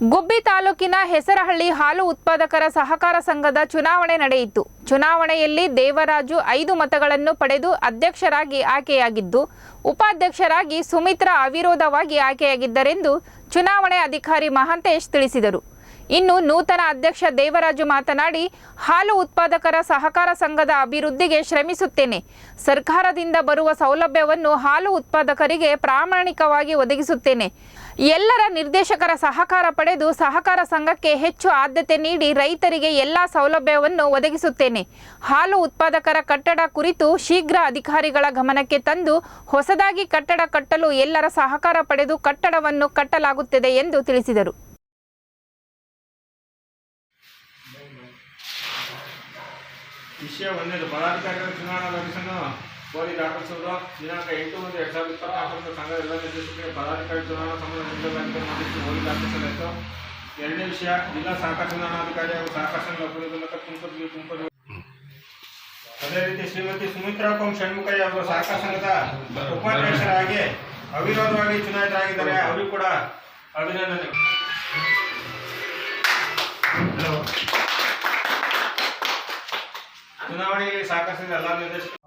ಗುಬ್ಬಿ ತಾಲೂಕಿನ ಹೆಸರಹಳ್ಳಿ ಹಾಲು ಉತ್ಪಾದಕರ ಸಹಕಾರ ಸಂಘದ ಚುನಾವಣೆ ನಡೆಯಿತು. ಚುನಾವಣೆಯಲ್ಲಿ ದೇವರಾಜು 5 ಮತಗಳನ್ನು ಪಡೆದು ಅಧ್ಯಕ್ಷರಾಗಿ ಆಯ್ಕೆಯಾಗಿದ್ದು, ಉಪಾಧ್ಯಕ್ಷರಾಗಿ ಸುಮಿತ್ರಾ ಅವಿರೋಧವಾಗಿ ಆಯ್ಕೆಯಾಗಿದ್ದರೆಂದು ಚುನಾವಣೆ ಅಧಿಕಾರಿ ಮಹಾಂತೇಶ್ ತಿಳಿಸಿದರು. ಇನ್ನು ನೂತನ ಅಧ್ಯಕ್ಷ ದೇವರಾಜು ಮಾತನಾಡಿ, ಹಾಲು ಉತ್ಪಾದಕರ ಸಹಕಾರ ಸಂಘದ ಅಭಿವೃದ್ಧಿಗೆ ಶ್ರಮಿಸುತ್ತೇನೆ. ಸರ್ಕಾರದಿಂದ ಬರುವ ಸೌಲಭ್ಯವನ್ನು ಹಾಲು ಉತ್ಪಾದಕರಿಗೆ ಪ್ರಾಮಾಣಿಕವಾಗಿ ಒದಗಿಸುತ್ತೇನೆ. ಎಲ್ಲರ ನಿರ್ದೇಶಕರ ಸಹಕಾರ ಪಡೆದು ಸಹಕಾರ ಸಂಘಕ್ಕೆ ಹೆಚ್ಚು ಆದ್ಯತೆ ನೀಡಿ ರೈತರಿಗೆ ಎಲ್ಲ ಸೌಲಭ್ಯವನ್ನು ಒದಗಿಸುತ್ತೇನೆ. ಹಾಲು ಉತ್ಪಾದಕರ ಕಟ್ಟಡ ಕುರಿತು ಶೀಘ್ರ ಅಧಿಕಾರಿಗಳ ಗಮನಕ್ಕೆ ತಂದು ಹೊಸದಾಗಿ ಕಟ್ಟಡ ಕಟ್ಟಲು ಎಲ್ಲರ ಸಹಕಾರ ಪಡೆದು ಕಟ್ಟಡವನ್ನು ಕಟ್ಟಲಾಗುತ್ತದೆ ಎಂದು ತಿಳಿಸಿದರು. ವಿಷಯ ಒಂದೇದು ಪದಾಧಿಕಾರಿಗಳ ಚುನಾವಣಾ ನೋಟಿಸನ್ನು ಕೋರಿ ದಾಖಲಿಸುವುದು. ದಿನಾಂಕ 8/1/2024 ಸಂಘದ ಎಲ್ಲ ನಿರ್ದೇಶಕರಿಗೆ ಪದಾಧಿಕಾರಿ ಚುನಾವಣಾ ಸಂಬಂಧ ನೋಟಿಸ್ ಓದಿ ದಾಖಲಿಸಲಾಯಿತು. ಎರಡನೇ ವಿಷಯ, ಜಿಲ್ಲಾ ಸಹಕಾರ ಚುನಾವಣಾಧಿಕಾರಿ ಹಾಗೂ ಸಹಕಾರ ಸಂಘ ತುಮಕೂರು. ಅದೇ ರೀತಿ ಶ್ರೀಮತಿ ಸುಮಿತ್ರಾ ಷಣ್ಮುಖಯ್ಯ ಅವರು ಸಹಕಾರ ಸಂಘದ ಉಪಾಧ್ಯಕ್ಷರಾಗಿ ಅವಿರೋಧವಾಗಿ ಚುನಾಯಿತರಾಗಿದ್ದಾರೆ. ಅವರು ಕೂಡ ಅಭಿನಂದನೆ. ಚುನಾವಣೆಯಲ್ಲಿ ಸಹಕಾರ ಸಂಘದ ಎಲ್ಲ ನಿರ್ದೇಶಕರು